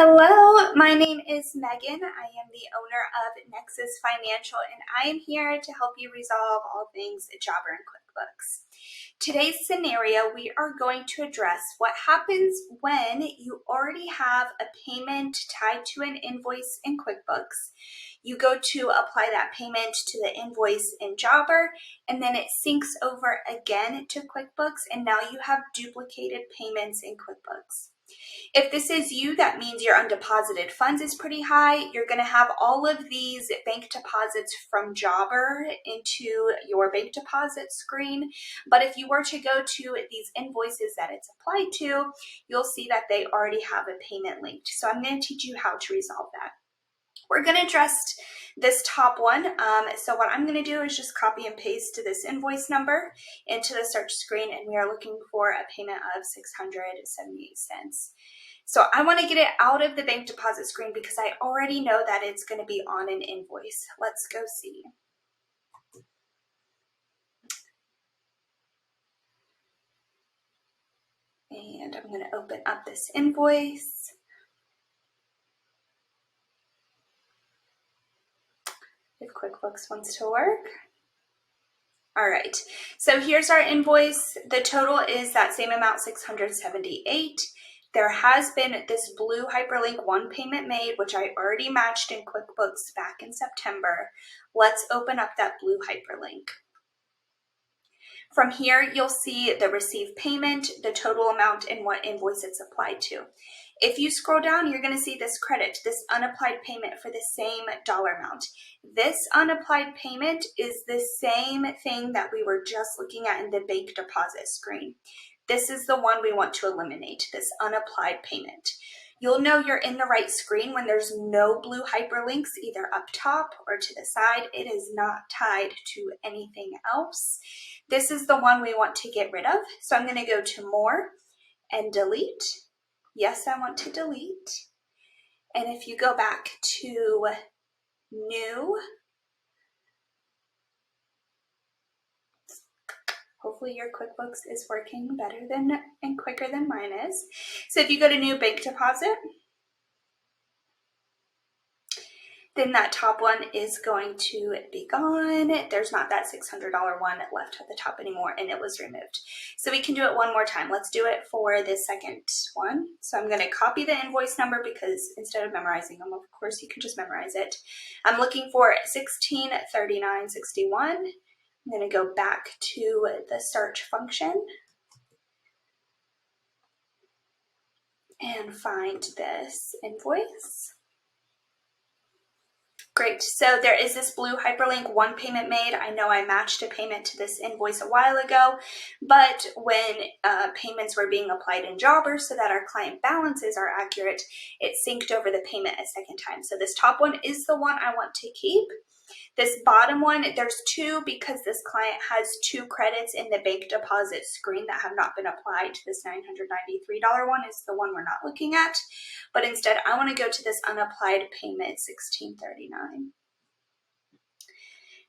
Hello, my name is Megan. I am the owner of Nexus Financial, and I am here to help you resolve all things Jobber and QuickBooks. Today's scenario, we are going to address what happens when you already have a payment tied to an invoice in QuickBooks. You go to apply that payment to the invoice in Jobber, and then it syncs over again to QuickBooks, and now you have duplicated payments in QuickBooks. If this is you, that means your undeposited funds is pretty high. You're going to have all of these bank deposits from Jobber into your bank deposit screen. But if you were to go to these invoices that it's applied to, you'll see that they already have a payment linked. So I'm going to teach you how to resolve that. We're going to address this top one. So what I'm going to do is just copy and paste this invoice number into the search screen, and we are looking for a payment of 678 cents. So I want to get it out of the bank deposit screen because I already know that it's going to be on an invoice. Let's go see. And I'm going to open up this invoice. If QuickBooks wants to work. All right, so here's our invoice. The total is that same amount, 678. There has been this blue hyperlink one payment made, which I already matched in QuickBooks back in September. Let's open up that blue hyperlink. From here, you'll see the received payment, the total amount, and what invoice it's applied to. If you scroll down, you're going to see this credit, this unapplied payment for the same dollar amount. This unapplied payment is the same thing that we were just looking at in the bank deposit screen. This is the one we want to eliminate, this unapplied payment. You'll know you're in the right screen when there's no blue hyperlinks either up top or to the side. It is not tied to anything else. This is the one we want to get rid of. So I'm going to go to More and Delete. Yes, I want to delete. And if you go back to New, hopefully your QuickBooks is working better than and quicker than mine is. So if you go to New Bank Deposit, then that top one is going to be gone. There's not that $600 one left at the top anymore, and it was removed. So we can do it one more time. Let's do it for the second one. So I'm going to copy the invoice number because instead of memorizing them, of course, you can just memorize it. I'm looking for 1639.61. I'm going to go back to the search function and find this invoice. Great, so there is this blue hyperlink, one payment made. I know I matched a payment to this invoice a while ago, but when payments were being applied in Jobber so that our client balances are accurate, it synced over the payment a second time. So this top one is the one I want to keep. This bottom one, there's two because this client has two credits in the bank deposit screen that have not been applied. This $993 one is the one we're not looking at, but instead I want to go to this unapplied payment, $16.39.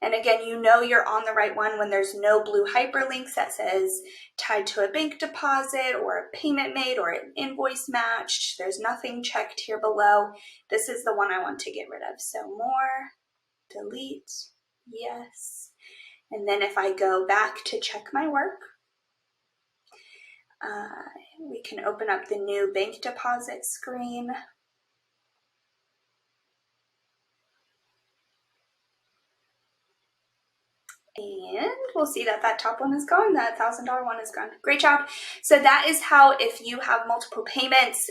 And again, you know you're on the right one when there's no blue hyperlinks that says tied to a bank deposit or a payment made or an invoice matched. There's nothing checked here below. This is the one I want to get rid of. So More, Delete, yes. And then if I go back to check my work, we can open up the new bank deposit screen. And we'll see that that top one is gone, that $1,000 one is gone. Great job. So that is how, if you have multiple payments,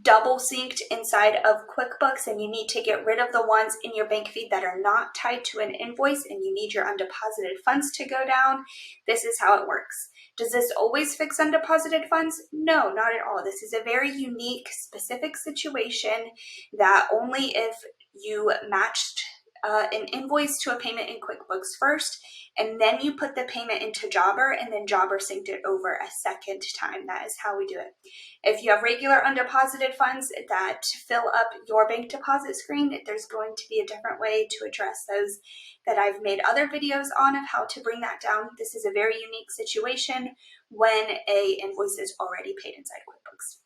double synced inside of QuickBooks and you need to get rid of the ones in your bank feed that are not tied to an invoice and you need your undeposited funds to go down, this is how it works. Does this always fix undeposited funds? No, not at all. This is a very unique, specific situation that only if you matched an invoice to a payment in QuickBooks first, and then you put the payment into Jobber, and then Jobber synced it over a second time. That is how we do it. If you have regular undeposited funds that fill up your bank deposit screen, there's going to be a different way to address those that I've made other videos on of how to bring that down. This is a very unique situation when a invoice is already paid inside QuickBooks.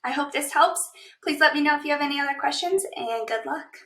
I hope this helps. Please let me know if you have any other questions, and good luck.